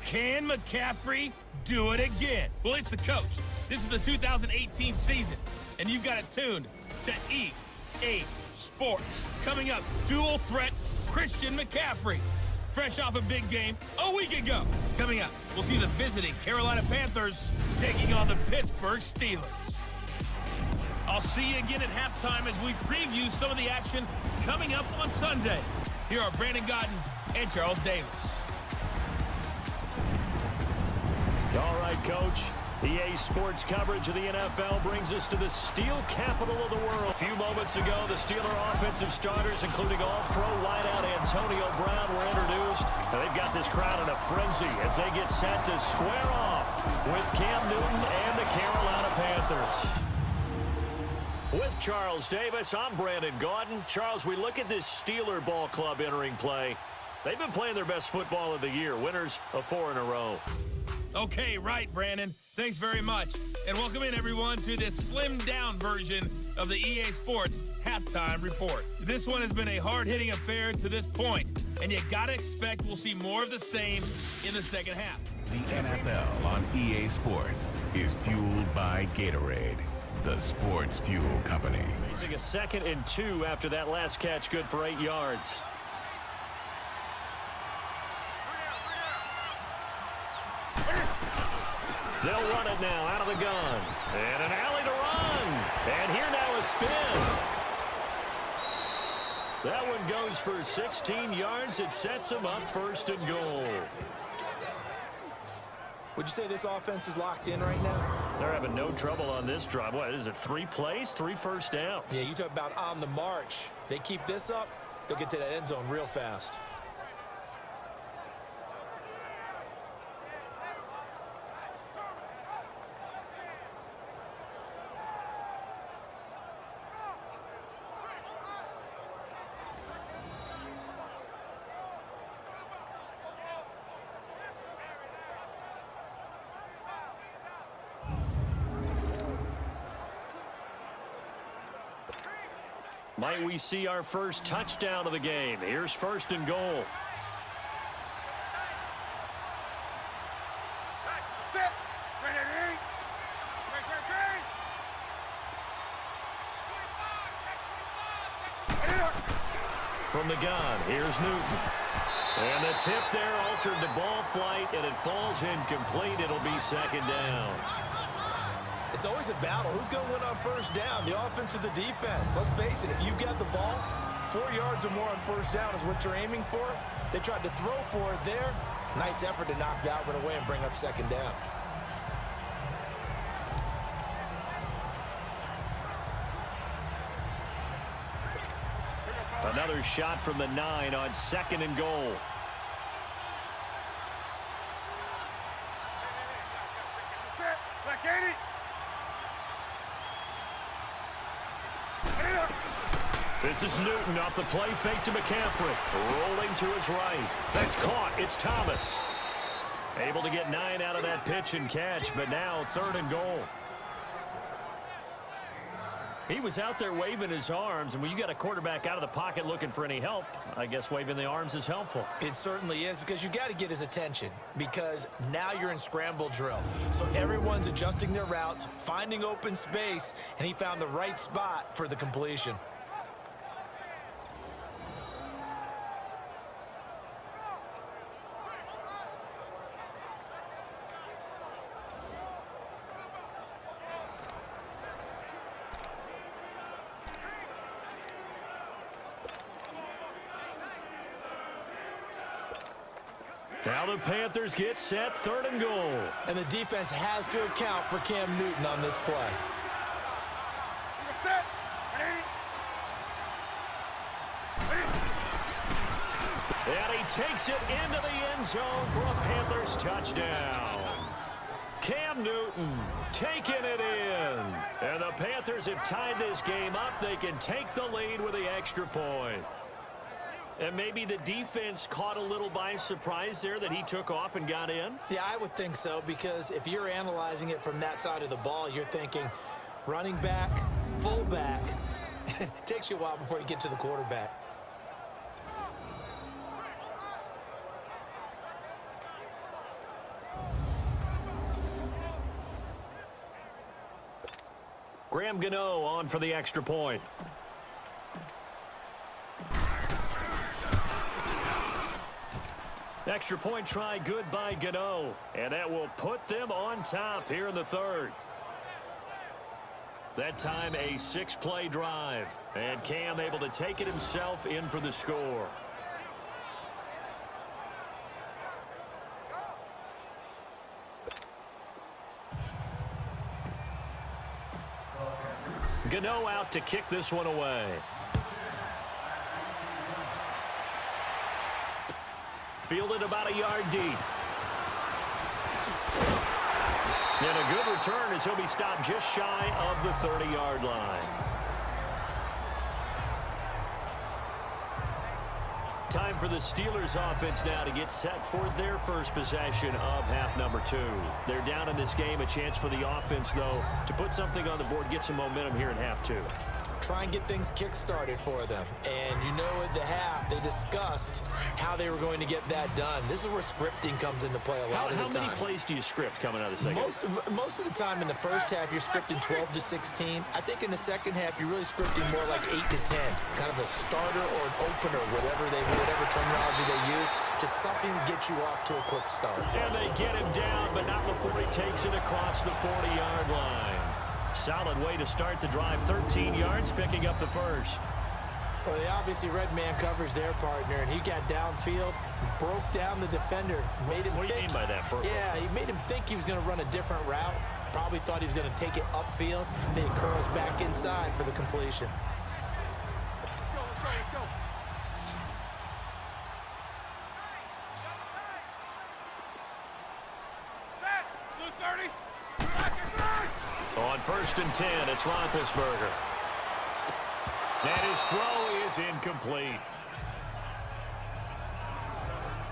Can McCaffrey do it again? Well, it's the coach. This is the 2018 season, and you've got it tuned to EA Sports. Coming up, dual threat Christian McCaffrey. Fresh off a big game a week ago. Coming up, we'll see the visiting Carolina Panthers taking on the Pittsburgh Steelers. I'll see you again at halftime as we preview some of the action coming up on Sunday. Here are Brandon Godden and Charles Davis. All right, Coach. EA Sports coverage of the NFL brings us to the steel capital of the world. A few moments ago, the Steeler offensive starters, including all-pro wideout Antonio Brown, were introduced. Now they've got this crowd in a frenzy as they get set to square off with Cam Newton and the Carolina Panthers. With Charles Davis, I'm Brandon Gaudin. Charles, we look at this Steeler ball club entering play. They've been playing their best football of the year, winners of 4 in a row. Okay, right, Brandon. Thanks very much. And welcome in, everyone, to this slimmed-down version of the EA Sports Halftime Report. This one has been a hard-hitting affair to this point, and you got to expect we'll see more of the same in the second half. The NFL on EA Sports is fueled by Gatorade, the sports fuel company. Facing a 2nd and 2 after that last catch, good for 8 yards. They'll run it now out of the gun. And an alley to run. And here now a spin. That one goes for 16 yards. It sets them up 1st and goal. Would you say this offense is locked in right now? They're having no trouble on this drive. What is it, 3 plays, 3 first downs? Yeah, you talk about on the march. They keep this up, they'll get to that end zone real fast. Might we see our first touchdown of the game? Here's 1st and goal. From the gun, here's Newton. And the tip there altered the ball flight, and it falls incomplete. It'll be 2nd down. It's always a battle. Who's going to win on 1st down, the offense or the defense? Let's face it, if you've got the ball, 4 yards or more on 1st down is what you're aiming for. They tried to throw for it there. Nice effort to knock that one away and bring up 2nd down. Another shot from the 9 on 2nd and goal. This is Newton off the play fake to McCaffrey. Rolling to his right. That's caught. It's Thomas. Able to get 9 out of that pitch and catch, but now 3rd and goal. He was out there waving his arms, and when you got a quarterback out of the pocket looking for any help, I guess waving the arms is helpful. It certainly is, because you got to get his attention, because now you're in scramble drill. So everyone's adjusting their routes, finding open space, and he found the right spot for the completion. Now the Panthers get set, 3rd and goal. And the defense has to account for Cam Newton on this play. And he takes it into the end zone for a Panthers touchdown. Cam Newton taking it in. And the Panthers have tied this game up. They can take the lead with the extra point. And maybe the defense caught a little by surprise there that he took off and got in? Yeah, I would think so, because if you're analyzing it from that side of the ball, you're thinking running back, fullback. It takes you a while before you get to the quarterback. Graham Gano on for the extra point. Extra point try good by Gano. And that will put them on top here in the third. That time a 6-play drive. And Cam able to take it himself in for the score. Gano out to kick this one away. Fielded about a yard deep. And a good return as he'll be stopped just shy of the 30-yard line. Time for the Steelers offense now to get set for their first possession of half number 2. They're down in this game. A chance for the offense, though, to put something on the board, get some momentum here in half 2. Try and get things kick-started for them. And you know at the half, they discussed how they were going to get that done. This is where scripting comes into play a lot of the time. How many plays do you script coming out of the second half? Most of the time in the first half, you're scripting 12 to 16. I think in the second half, you're really scripting more like 8 to 10. Kind of a starter or an opener, whatever terminology they use. Just something to get you off to a quick start. And they get him down, but not before he takes it across the 40-yard line. Solid way to start the drive. 13 yards, picking up the first. Well, they obviously red man covers their partner, and he got downfield, broke down the defender. Made him what do you mean by that? Yeah, he made him think he was going to run a different route. Probably thought he was going to take it upfield. Then he curls back inside for the completion. Let's go. Set. Blue 30. On 1st and 10, it's Roethlisberger. And his throw is incomplete.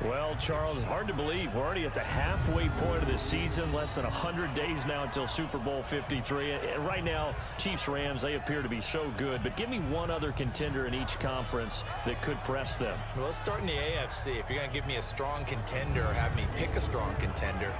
Well, Charles, hard to believe. We're already at the halfway point of the season. Less than 100 days now until Super Bowl 53. And right now, Chiefs-Rams, they appear to be so good. But give me one other contender in each conference that could press them. Well, let's start in the AFC. If you're going to give me a strong contender or have me pick a strong contender,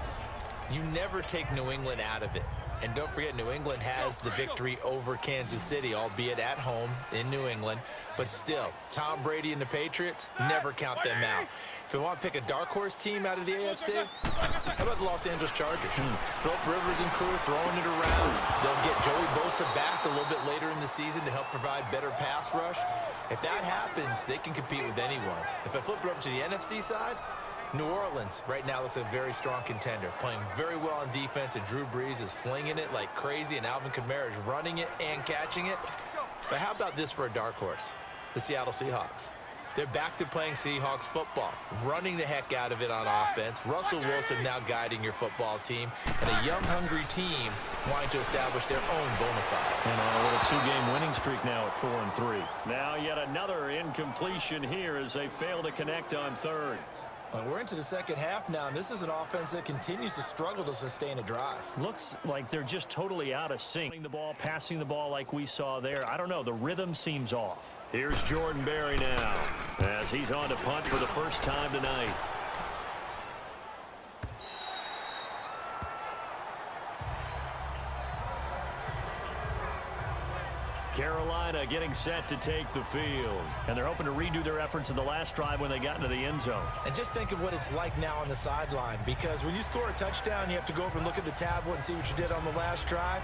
you never take New England out of it. And don't forget, New England has the victory over Kansas City, albeit at home in New England. But still, Tom Brady and the Patriots, never count them out. If you want to pick a dark horse team out of the AFC, how about the Los Angeles Chargers? Philip Rivers and crew throwing it around. They'll get Joey Bosa back a little bit later in the season to help provide better pass rush. If that happens, they can compete with anyone. If I flip it over to the NFC side, New Orleans right now looks like a very strong contender, playing very well on defense, and Drew Brees is flinging it like crazy, and Alvin Kamara is running it and catching it. But how about this for a dark horse? The Seattle Seahawks. They're back to playing Seahawks football, running the heck out of it on offense. Russell Wilson now guiding your football team, and a young, hungry team wanting to establish their own bona fides. And on a little 2-game winning streak now at 4-3. Now yet another incompletion here as they fail to connect on 3rd. We're into the second half now, and this is an offense that continues to struggle to sustain a drive. Looks like they're just totally out of sync. The ball, passing the ball like we saw there. I don't know. The rhythm seems off. Here's Jordan Berry now as he's on to punt for the first time tonight. Carolina getting set to take the field. And they're hoping to redo their efforts in the last drive when they got into the end zone. And just think of what it's like now on the sideline, because when you score a touchdown, you have to go over and look at the tablet and see what you did on the last drive.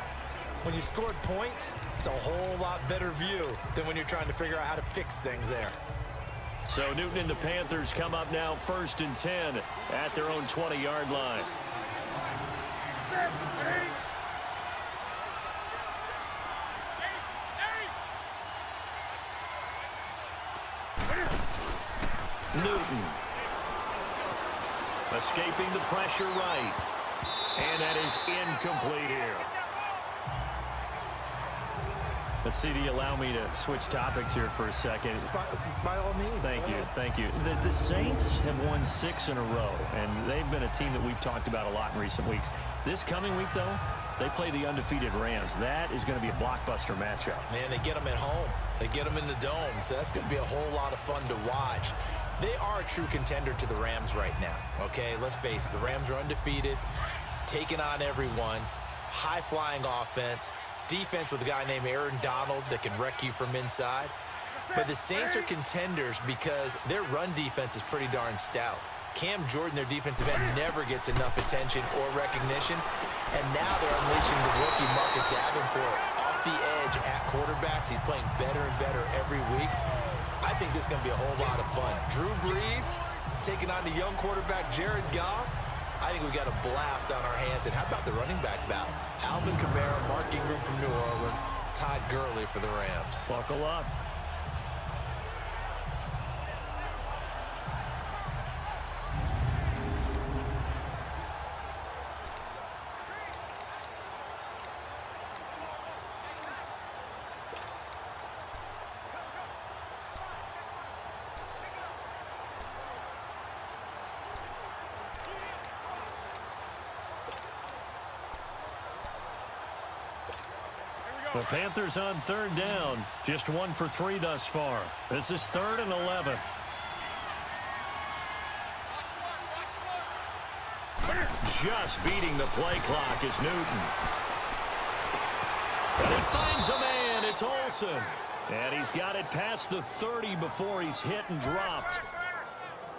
When you scored points, it's a whole lot better view than when you're trying to figure out how to fix things there. So Newton and the Panthers come up now 1st and 10 at their own 20-yard line. Newton escaping the pressure right, and that is incomplete here. Let's see, do you allow me to switch topics here for a second? By all means. Thank you. The Saints have won 6 in a row, and they've been a team that we've talked about a lot in recent weeks. This coming week, though, they play the undefeated Rams. That is going to be a blockbuster matchup. Man, they get them at home. They get them in the dome, so that's going to be a whole lot of fun to watch. They are a true contender to the Rams right now, okay? Let's face it, the Rams are undefeated, taking on everyone, high-flying offense, defense with a guy named Aaron Donald that can wreck you from inside. But the Saints are contenders because their run defense is pretty darn stout. Cam Jordan, their defensive end, never gets enough attention or recognition. And now they're unleashing the rookie Marcus Davenport off the edge at quarterbacks. He's playing better and better every week. I think this is going to be a whole lot of fun. Drew Brees taking on the young quarterback Jared Goff. I think we've got a blast on our hands. And how about the running back battle? Alvin Kamara, Mark Ingram from New Orleans, Todd Gurley for the Rams. Buckle up. The Panthers on third down. Just 1 for 3 thus far. This is 3rd and 11. Just beating the play clock is Newton. And he finds a man. It's Olsen. And he's got it past the 30 before he's hit and dropped.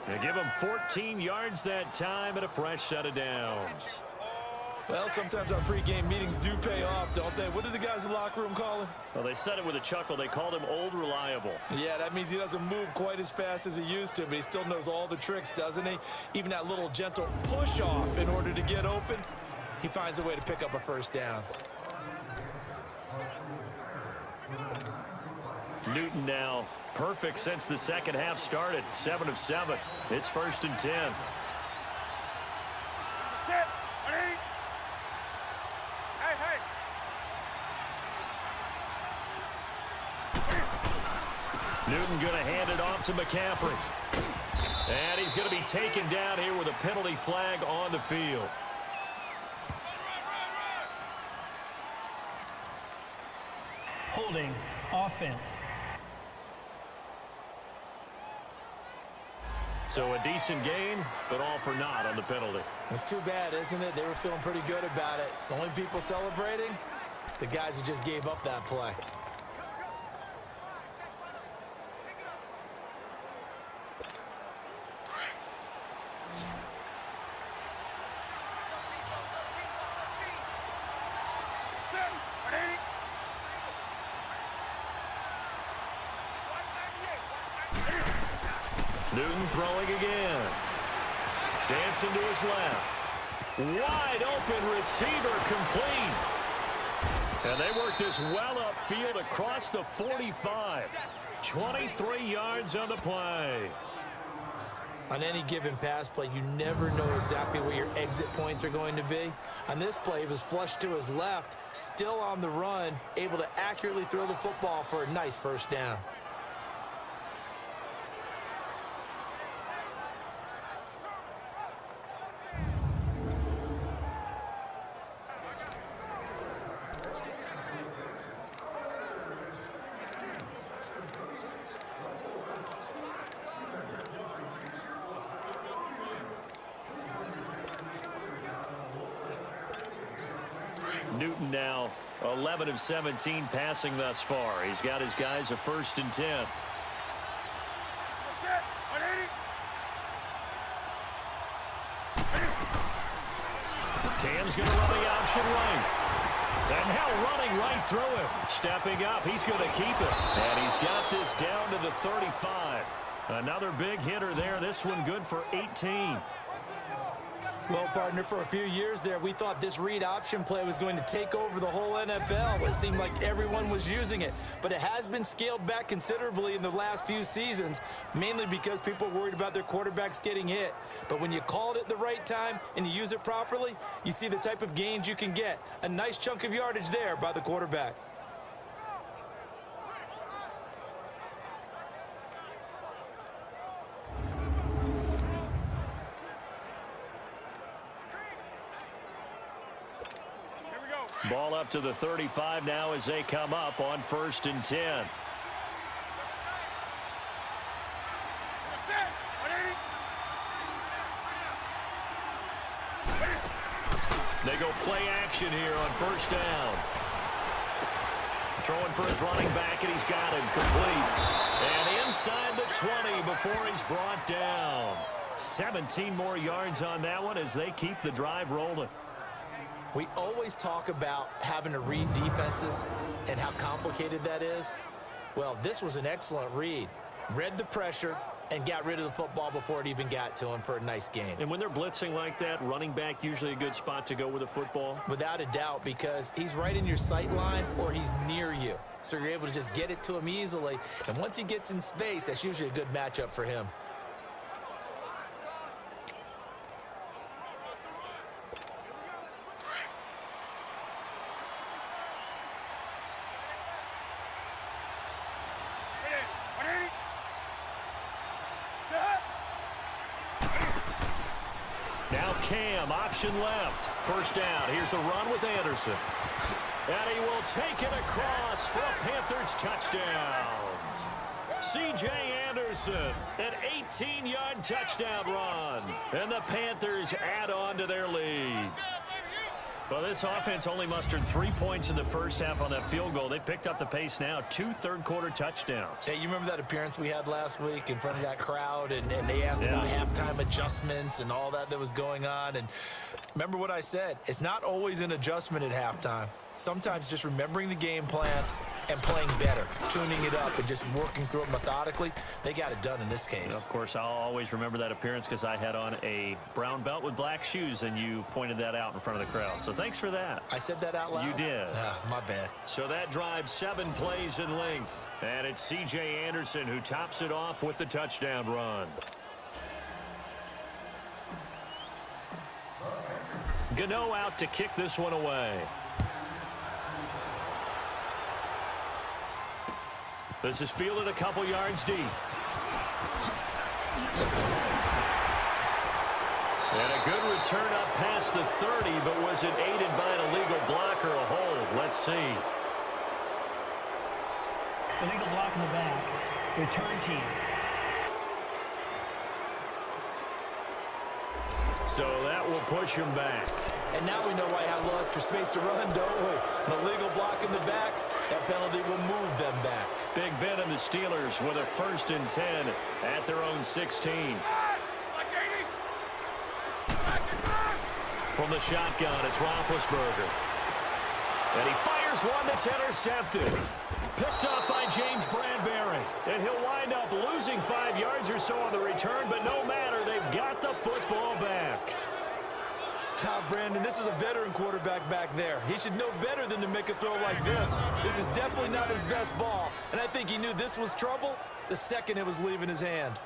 They give him 14 yards that time and a fresh set of downs. Well, sometimes our pregame meetings do pay off, don't they? What did the guys in the locker room call him? Well, they said it with a chuckle. They called him Old Reliable. Yeah, that means he doesn't move quite as fast as he used to, but he still knows all the tricks, doesn't he? Even that little gentle push-off in order to get open, he finds a way to pick up a first down. Newton now perfect since the second half started. 7 of 7. It's 1st and 10. Newton going to hand it off to McCaffrey. And he's going to be taken down here with a penalty flag on the field. Holding offense. So a decent gain, but all for naught on the penalty. It's too bad, isn't it? They were feeling pretty good about it. The only people celebrating, the guys who just gave up that play. Newton throwing again. Dancing to his left. Wide open receiver complete. And they work this well upfield across the 45. 23 yards on the play. On any given pass play, you never know exactly where your exit points are going to be. On this play, it was flushed to his left, still on the run, able to accurately throw the football for a nice first down. Newton now 11 of 17 passing thus far. He's got his guys a 1st and 10. Cam's going to run the option right. And now running right through him. Stepping up, he's going to keep it. And he's got this down to the 35. Another big hitter there. This one good for 18. Well, partner, for a few years there, we thought this read option play was going to take over the whole NFL. It seemed like everyone was using it, but it has been scaled back considerably in the last few seasons, mainly because people are worried about their quarterbacks getting hit. But when you call it at the right time and you use it properly, you see the type of gains you can get. A nice chunk of yardage there by the quarterback. Ball up to the 35 now as they come up on 1st and 10. They go play action here on 1st down. Throwing for his running back, and he's got him complete. And inside the 20 before he's brought down. 17 more yards on that one as they keep the drive rolling. We always talk about having to read defenses and how complicated that is. Well, this was an excellent read. Read the pressure and got rid of the football before it even got to him for a nice gain. And when they're blitzing like that, running back usually a good spot to go with a football? Without a doubt, because he's right in your sight line or he's near you. So you're able to just get it to him easily. And once he gets in space, that's usually a good matchup for him. Now Cam, option left. First down. Here's the run with Anderson. And he will take it across for a Panthers touchdown. C.J. Anderson, an 18-yard touchdown run. And the Panthers add on to their lead. Well, this offense only mustered 3 points in the first half on that field goal. They picked up the pace now. 2 third-quarter touchdowns. Hey, you remember that appearance we had last week in front of that crowd, and they asked about halftime adjustments and all that was going on. And remember what I said. It's not always an adjustment at halftime. Sometimes just remembering the game plan and playing better, tuning it up and just working through it methodically. They got it done in this case. And of course, I'll always remember that appearance because I had on a brown belt with black shoes, and you pointed that out in front of the crowd. So thanks for that. I said that out loud? You did. My bad. So that drives 7 plays in length. And it's C.J. Anderson who tops it off with the touchdown run. Gano out to kick this one away. This is fielded a couple yards deep. And a good return up past the 30, but was it aided by an illegal block or a hold? Let's see. Illegal block in the back. Return team. So that will push him back. And now we know why I have a little extra space to run, don't we? An illegal block in the back, that penalty will move them back. Big Ben and the Steelers with a 1st and 10 at their own 16. From the shotgun, it's Roethlisberger. And he fires one that's intercepted. Picked up by James Bradbury. And he'll wind up losing 5 yards or so on the return, but no matter, they've got the football back. Brandon, this is a veteran quarterback back there. He should know better than to make a throw like this. This is definitely not his best ball, and I think he knew this was trouble the second it was leaving his hand.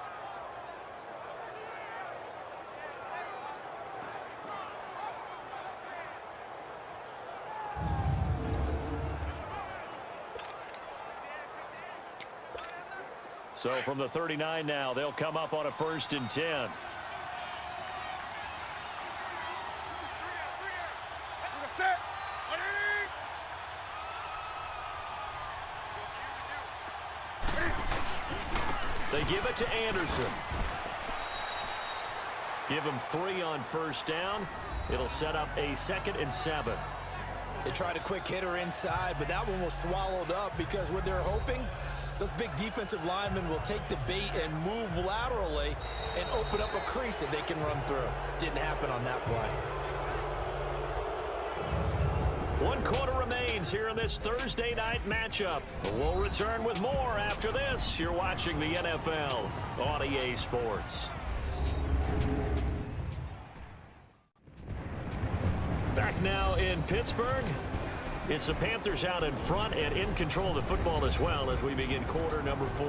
So from the 39 now, they'll come up on a 1st and 10. They give it to Anderson. Give him 3 on 1st down. It'll set up a 2nd and 7. They tried a quick hitter inside, but that one was swallowed up because what they're hoping, those big defensive linemen will take the bait and move laterally and open up a crease that they can run through. Didn't happen on that play. 1 quarter remains here in this Thursday night matchup. We'll return with more after this. You're watching the NFL on EA Sports. Back now in Pittsburgh. It's the Panthers out in front and in control of the football as well as we begin quarter number 4.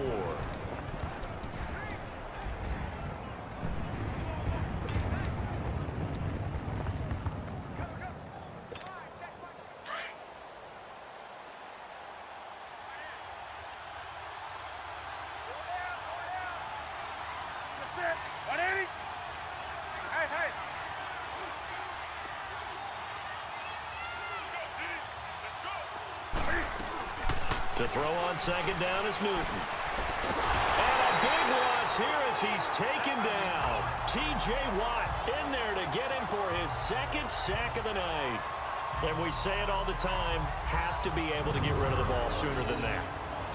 To throw on 2nd down is Newton. And a big loss here as he's taken down. T.J. Watt in there to get him for his 2nd sack of the night. And we say it all the time, have to be able to get rid of the ball sooner than that.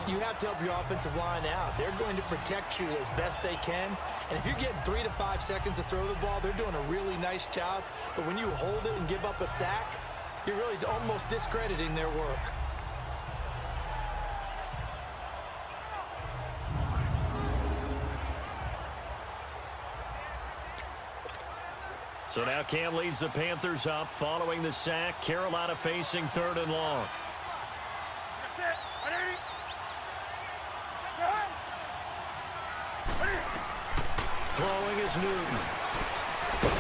You have to help your offensive line out. They're going to protect you as best they can. And if you're getting 3 to 5 seconds to throw the ball, they're doing a really nice job. But when you hold it and give up a sack, you're really almost discrediting their work. So now Cam leads the Panthers up following the sack. Carolina facing 3rd and long. Throwing is Newton.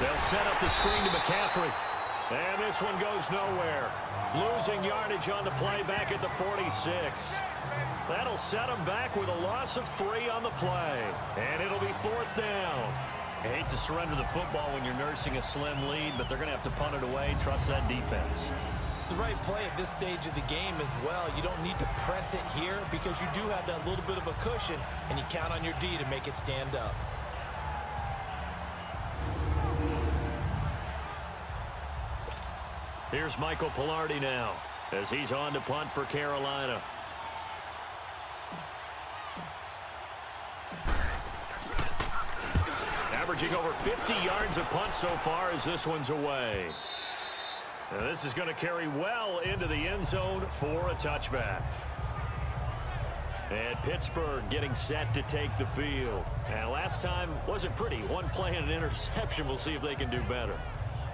They'll set up the screen to McCaffrey. And this one goes nowhere. Losing yardage on the play back at the 46. That'll set them back with a loss of 3 on the play. And it'll be 4th down. I hate to surrender the football when you're nursing a slim lead, but they're going to have to punt it away. Trust that defense. It's the right play at this stage of the game as well. You don't need to press it here because you do have that little bit of a cushion, and you count on your D to make it stand up. Here's Michael Pilardi now as he's on to punt for Carolina. Averaging over 50 yards of punt so far as this one's away. Now this is going to carry well into the end zone for a touchback. And Pittsburgh getting set to take the field. And last time wasn't pretty. One play and an interception. We'll see if they can do better.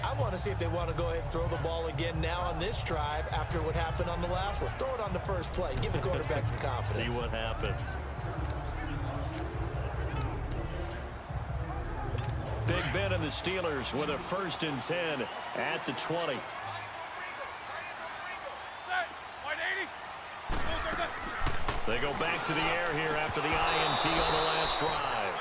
I want to see if they want to go ahead and throw the ball again now on this drive after what happened on the last one. Throw it on the first play. Give the quarterback some confidence. See what happens. Big Ben and the Steelers with a 1st and 10 at the 20. They go back to the air here after the INT on the last drive.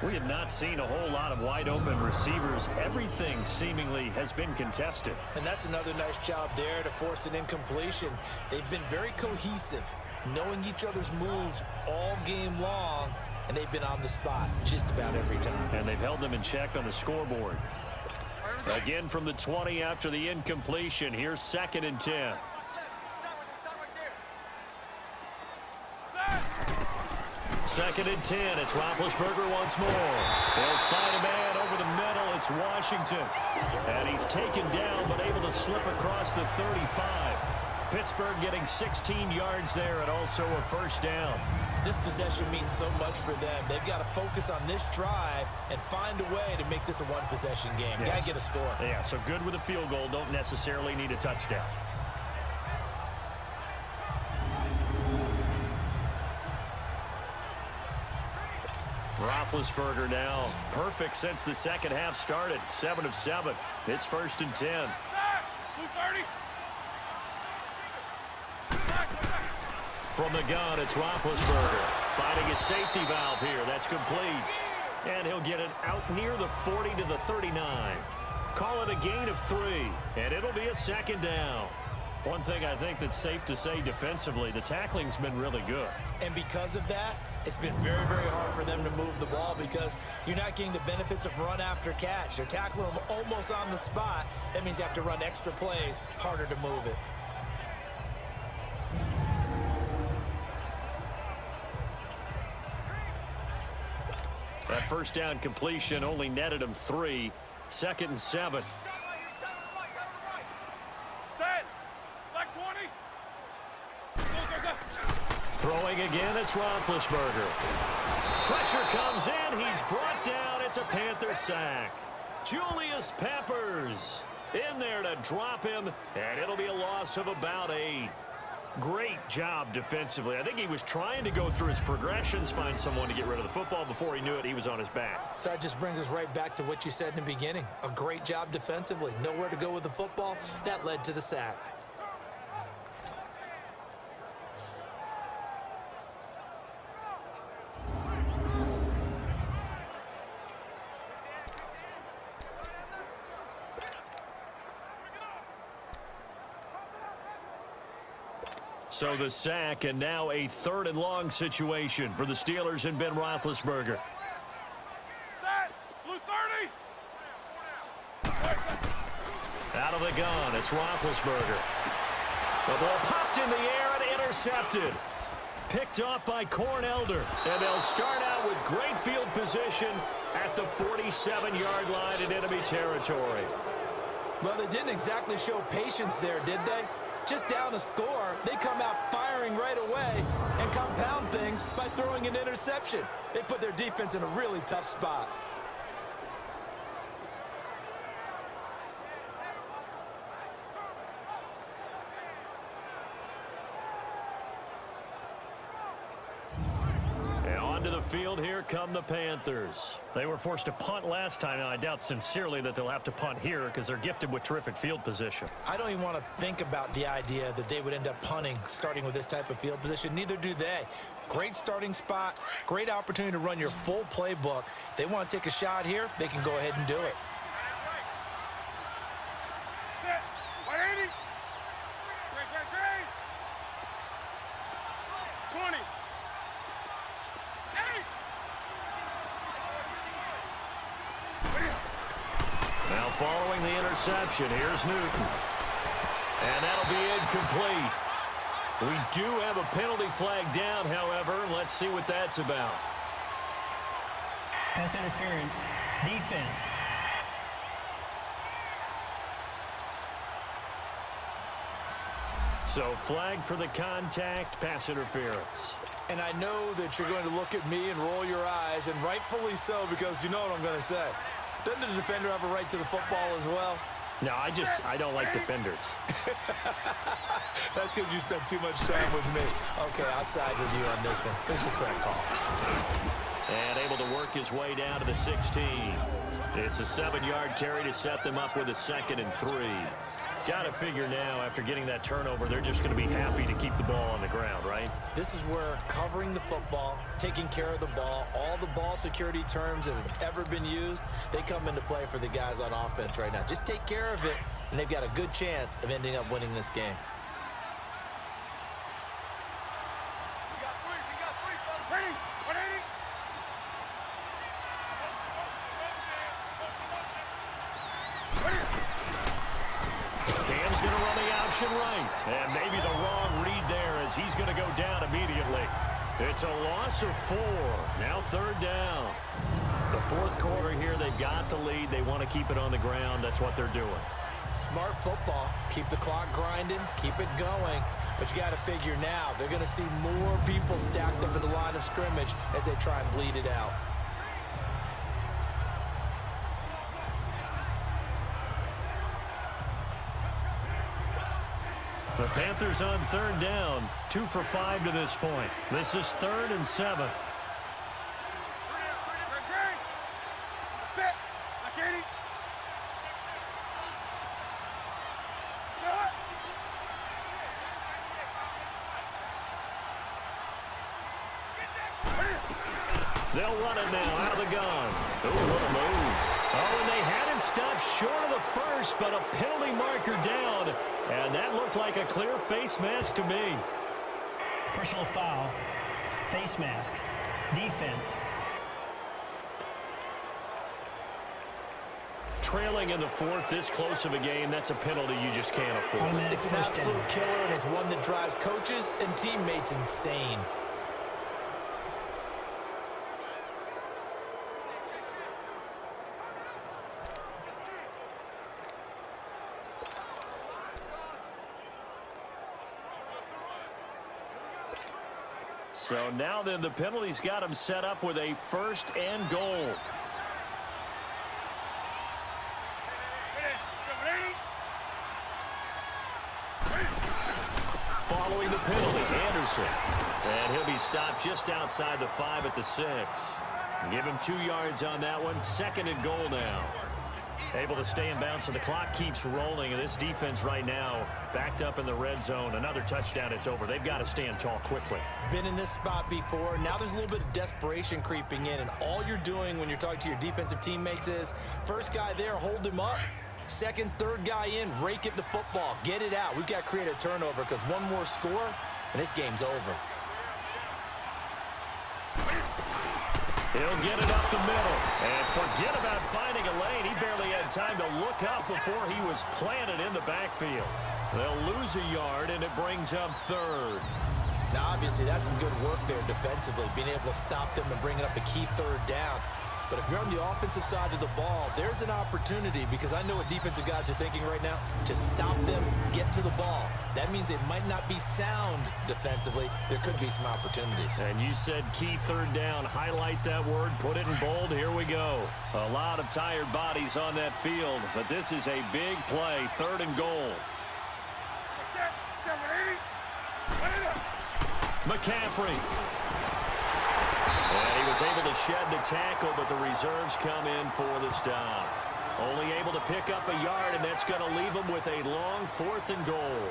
We have not seen a whole lot of wide open receivers. Everything seemingly has been contested. And that's another nice job there to force an incompletion. They've been very cohesive, knowing each other's moves all game long, and they've been on the spot just about every time. And they've held them in check on the scoreboard. Again from the 20 after the incompletion. Here's 2nd and 10. Second and 10. It's Roethlisberger once more. They'll find a man over the middle. It's Washington. And he's taken down but able to slip across the 35. Pittsburgh getting 16 yards there and also a 1st down. This possession means so much for them. They've got to focus on this drive and find a way to make this a one-possession game. Yes. Got to get a score. Yeah, so good with a field goal. Don't necessarily need a touchdown. Roethlisberger now perfect since the second half started. 7 of 7. It's 1st and 10. From the gun, it's Roethlisberger finding his safety valve here. That's complete. And he'll get it out near the 40 to the 39. Call it a gain of 3, and it'll be a 2nd down. One thing I think that's safe to say defensively, the tackling's been really good. And because of that, it's been very, very hard for them to move the ball because you're not getting the benefits of run after catch. They're tackling them almost on the spot. That means you have to run extra plays, harder to move it. That 1st down completion only netted him 3. 2nd and 7. Throwing again, it's Roethlisberger. Pressure comes in. He's brought down. It's a Panther sack. Julius Peppers in there to drop him, and it'll be a loss of about 8. Great job defensively. I think he was trying to go through his progressions, find someone to get rid of the football. Before he knew it, he was on his back. So that just brings us right back to what you said in the beginning. A great job defensively. Nowhere to go with the football. That led to the sack. So the sack, and now a 3rd and long situation for the Steelers and Ben Roethlisberger. Blue 30. Out of the gun, it's Roethlisberger. The ball popped in the air and intercepted. Picked off by Cornelder. And they'll start out with great field position at the 47-yard line in enemy territory. Well, they didn't exactly show patience there, did they? Just down a score, they come out firing right away and compound things by throwing an interception. They put their defense in a really tough spot. To the field, here come the Panthers. They were forced to punt last time, and I doubt sincerely that they'll have to punt here because they're gifted with terrific field position. I don't even want to think about the idea that they would end up punting starting with this type of field position. Neither do they. Great starting spot, great opportunity to run your full playbook. If they want to take a shot here, they can go ahead and do it. 180. 20. Now following the interception, here's Newton. And that'll be incomplete. We do have a penalty flag down, however. Let's see what that's about. Pass interference. Defense. So flag for the contact, pass interference. And I know that you're going to look at me and roll your eyes, and rightfully so, because you know what I'm going to say. Doesn't the defender have a right to the football as well? No, I don't like defenders. That's because you spent too much time with me. Okay, I'll side with you on this one. This is the correct call. And able to work his way down to the 16. It's a 7-yard carry to set them up with a 2nd and 3. Got to figure now, after getting that turnover, they're just going to be happy to keep the ball on the ground, right? This is where covering the football, taking care of the ball, all the ball security terms that have ever been used, they come into play for the guys on offense right now. Just take care of it, and they've got a good chance of ending up winning this game. We got three. Ready? 180. Cam's going to run the option right. And maybe the wrong read there as he's going to go down immediately. It's a loss of 4. Now 3rd down. The 4th quarter here, they've got the lead. They want to keep it on the ground. That's what they're doing. Smart football. Keep the clock grinding. Keep it going. But you got to figure now, they're going to see more people stacked up in the line of scrimmage as they try and bleed it out. The Panthers on 3rd down, 2 for 5 to this point. This is 3rd and 7. Set. Like 80. They'll run it now out of the gun. Oh, what a move. Oh, and they had him stopped short of the first, but a penalty marker down. And that looked like a clear face mask to me. Personal foul. Face mask. Defense. Trailing in the 4th, this close of a game, that's a penalty you just can't afford. Automatic It's an first absolute down. killer, and it's one that drives coaches and teammates insane. So now then, the penalty's got him set up with a 1st and goal. Following the penalty, Anderson. And he'll be stopped just outside the 5 at the 6. Give him 2 yards on that one. 2nd and goal now. Able to stay in bounds, so the clock keeps rolling. And this defense right now backed up in the red zone. Another touchdown, it's over. They've got to stand tall quickly. Been in this spot before. Now there's a little bit of desperation creeping in, and all you're doing when you're talking to your defensive teammates is, first guy there, hold him up. 2nd, 3rd guy in, rake at the football. Get it out. We've got to create a turnover because one more score, and this game's over. He'll get it up the middle. And forget about finding a lane. He barely had time to look up before he was planted in the backfield. They'll lose a yard, and it brings up third. Now, obviously, that's some good work there defensively, being able to stop them and bring it up a key third down. But if you're on the offensive side of the ball, there's an opportunity, because I know what defensive guys are thinking right now. Just stop them, get to the ball. That means it might not be sound defensively. There could be some opportunities. And you said key third down. Highlight that word, put it in bold. Here we go. A lot of tired bodies on that field, but this is a big play, 3rd and goal. McCaffrey. And he was able to shed the tackle, but the reserves come in for the stop. Only able to pick up a yard, and that's going to leave him with a long 4th and goal.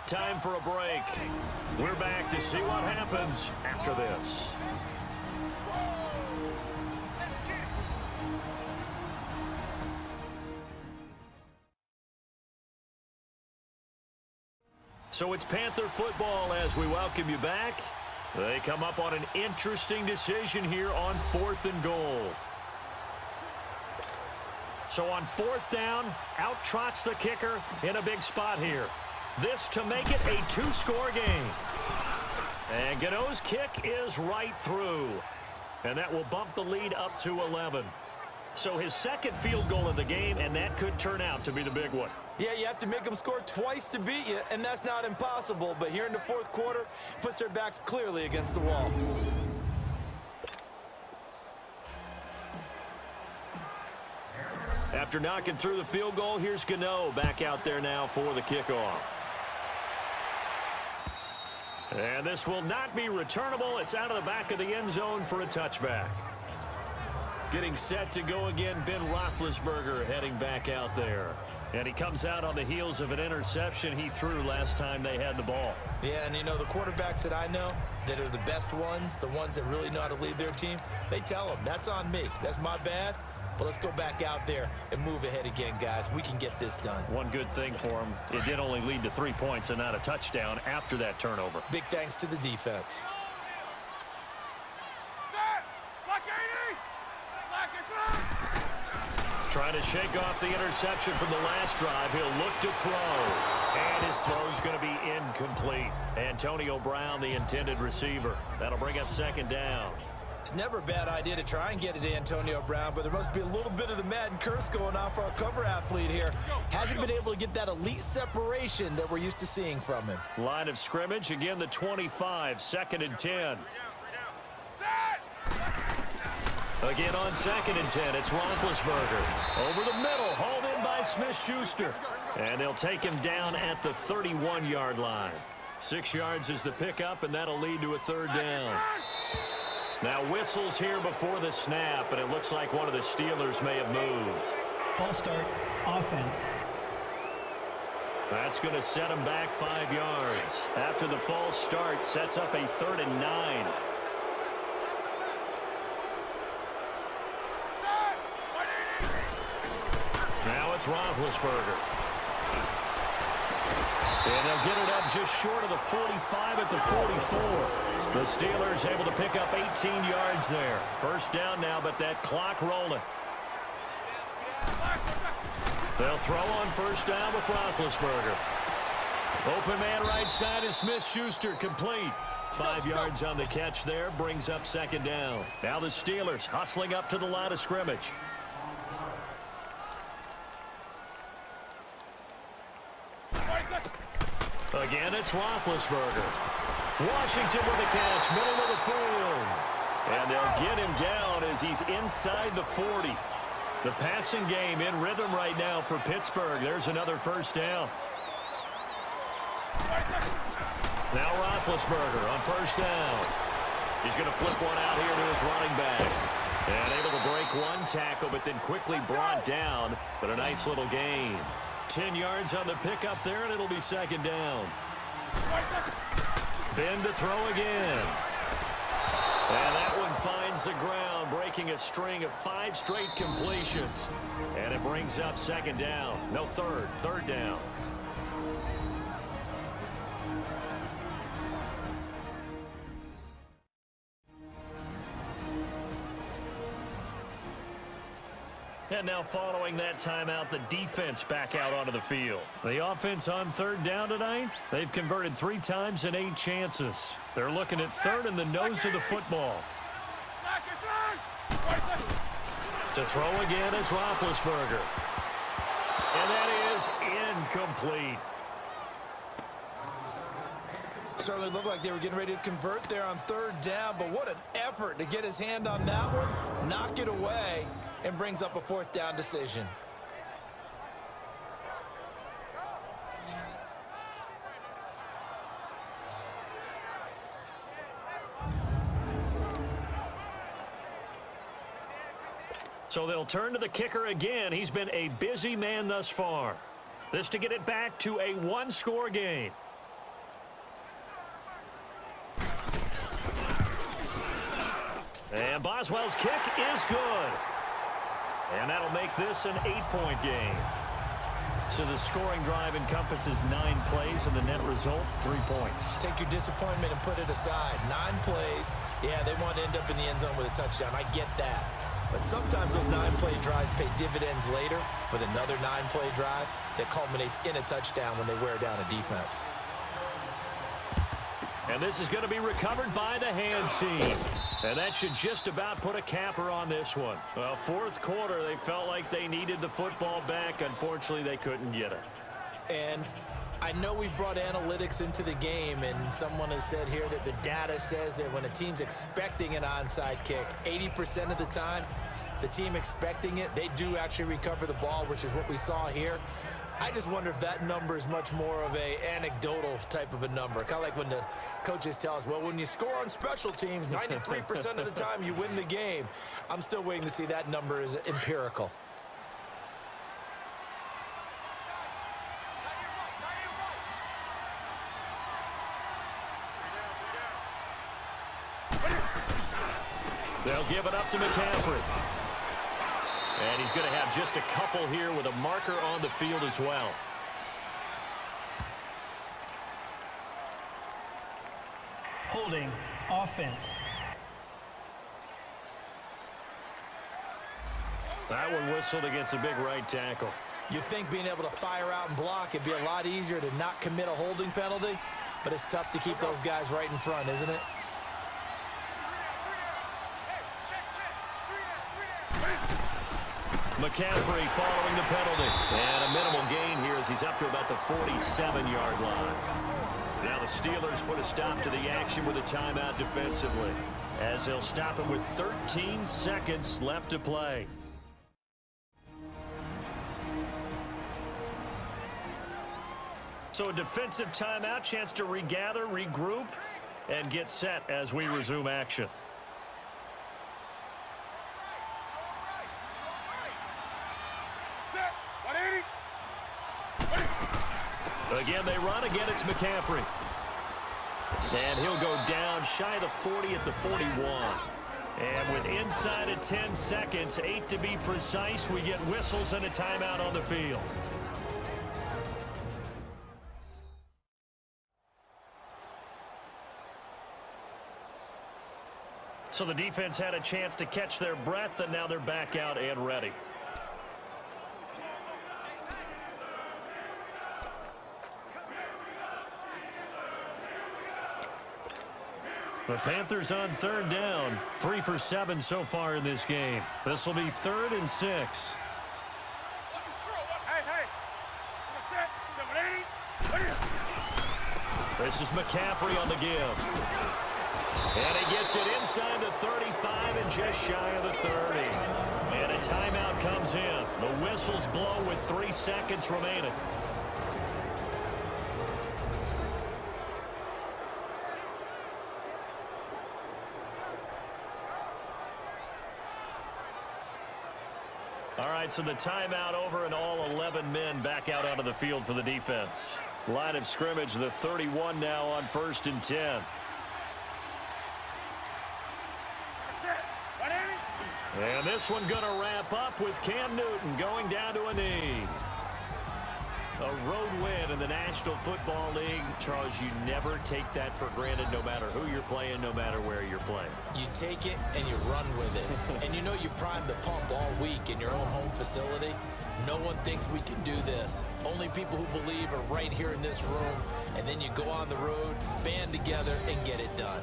Time for a break. We're back to see what happens after this. So it's Panther football as we welcome you back. They come up on an interesting decision here on 4th and goal. So on 4th down, out trots the kicker in a big spot here. This to make it a 2-score game. And Gano's kick is right through. And that will bump the lead up to 11. So his 2nd field goal of the game, and that could turn out to be the big one. Yeah, you have to make them score twice to beat you, and that's not impossible. But here in the 4th quarter, puts their backs clearly against the wall. After knocking through the field goal, here's Gano back out there now for the kickoff. And this will not be returnable. It's out of the back of the end zone for a touchback. Getting set to go again, Ben Roethlisberger heading back out there. And he comes out on the heels of an interception he threw last time they had the ball. Yeah, and you know, the quarterbacks that I know that are the best ones, the ones that really know how to lead their team, they tell them, that's on me. That's my bad. But let's go back out there and move ahead again, guys. We can get this done. One good thing for him, it did only lead to 3 points and not a touchdown after that turnover. Big thanks to the defense. Trying to shake off the interception from the last drive. He'll look to throw. And his throw's going to be incomplete. Antonio Brown, the intended receiver. That'll bring up 2nd down. It's never a bad idea to try and get it to Antonio Brown, but there must be a little bit of the Madden curse going on for our cover athlete here. Hasn't been able to get that elite separation that we're used to seeing from him. Line of scrimmage, again the 25, 2nd and 10. Again on 2nd and 10, it's Roethlisberger. Over the middle, hauled in by Smith-Schuster. And they'll take him down at the 31-yard line. 6 yards is the pickup, and that'll lead to a 3rd down. Now whistles here before the snap, and it looks like one of the Steelers may have moved. False start, offense. That's going to set him back 5 yards. After the false start, sets up a 3rd and 9. Now it's Roethlisberger. And they'll get it up just short of the 45 at the 44. The Steelers able to pick up 18 yards there. 1st down now, but that clock rolling. They'll throw on 1st down with Roethlisberger. Open man right side is Smith-Schuster, complete. 5 yards on the catch there, brings up 2nd down. Now the Steelers hustling up to the line of scrimmage. Again, it's Roethlisberger. Washington with the catch, middle of the field. And they'll get him down as he's inside the 40. The passing game in rhythm right now for Pittsburgh. There's another 1st down. Now Roethlisberger on 1st down. He's going to flip one out here to his running back. And able to break one tackle, but then quickly brought down. But a nice little gain. 10 yards on the pickup there, and it'll be second down. Ben to throw again. And that one finds the ground, breaking a string of 5 straight completions. And it brings up second down. No, third down. And now following that timeout, the defense back out onto the field. The offense on third down tonight, they've converted 3 times in 8 chances. They're looking at third in the nose of the football. To throw again is Roethlisberger. And that is incomplete. Certainly looked like they were getting ready to convert there on third down, but what an effort to get his hand on that one, knock it away, and brings up a 4th down decision. So they'll turn to the kicker again. He's been a busy man thus far. This to get it back to a 1-score game. And Boswell's kick is good. And that'll make this an 8-point game. So the scoring drive encompasses 9 plays, and the net result, 3 points. Take your disappointment and put it aside. 9 plays. Yeah, they want to end up in the end zone with a touchdown. I get that. But sometimes those 9-play drives pay dividends later with another 9-play drive that culminates in a touchdown when they wear down a defense. And this is going to be recovered by the hands team. And that should just about put a capper on this one. Well, 4th quarter, they felt like they needed the football back. Unfortunately, they couldn't get it. And I know we brought analytics into the game, and someone has said here that the data says that when a team's expecting an onside kick, 80% of the time, the team expecting it, they do actually recover the ball, which is what we saw here. I just wonder if that number is much more of a anecdotal type of a number. Kind of like when the coaches tell us, well, when you score on special teams, 93% of the time you win the game. I'm still waiting to see that number is empirical. They'll give it up to McCaffrey. And he's going to have just a couple here with a marker on the field as well. Holding offense. That one whistled against a big right tackle. You'd think being able to fire out and block it'd be a lot easier to not commit a holding penalty, but it's tough to keep those guys right in front, isn't it? McCaffrey following the penalty. And a minimal gain here as he's up to about the 47-yard line. Now the Steelers put a stop to the action with a timeout defensively, as they'll stop him with 13 seconds left to play. So a defensive timeout, chance to regather, regroup, and get set as we resume action. Again, they run. Again, it's McCaffrey. And he'll go down shy of the 40 at the 41. And with inside of 10 seconds, 8 to be precise, we get whistles and a timeout on the field. So the defense had a chance to catch their breath, and now they're back out and ready. The Panthers on third down, 3 for 7 so far in this game. This will be 3rd and 6. This is McCaffrey on the give. And he gets it inside the 35 and just shy of the 30. And a timeout comes in. The whistles blow with 3 seconds remaining. All right, so the timeout over and all 11 men back out onto the field for the defense. Line of scrimmage, the 31 now on 1st and 10. And this one going to wrap up with Cam Newton going down to a knee. A road win in the National Football League. Charles, you never take that for granted no matter who you're playing, no matter where you're playing. You take it and you run with it. And you know you primed the pump all week in your own home facility. No one thinks we can do this. Only people who believe are right here in this room. And then you go on the road, band together, and get it done.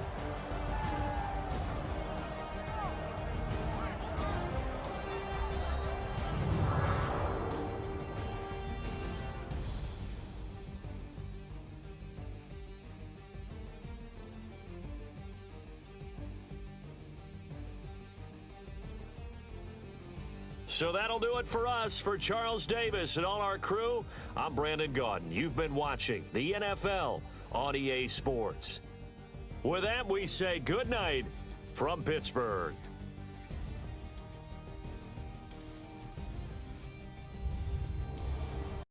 So that'll do it for us. For Charles Davis and all our crew, I'm Brandon Gaudin. You've been watching the NFL on EA Sports. With that, we say good night from Pittsburgh.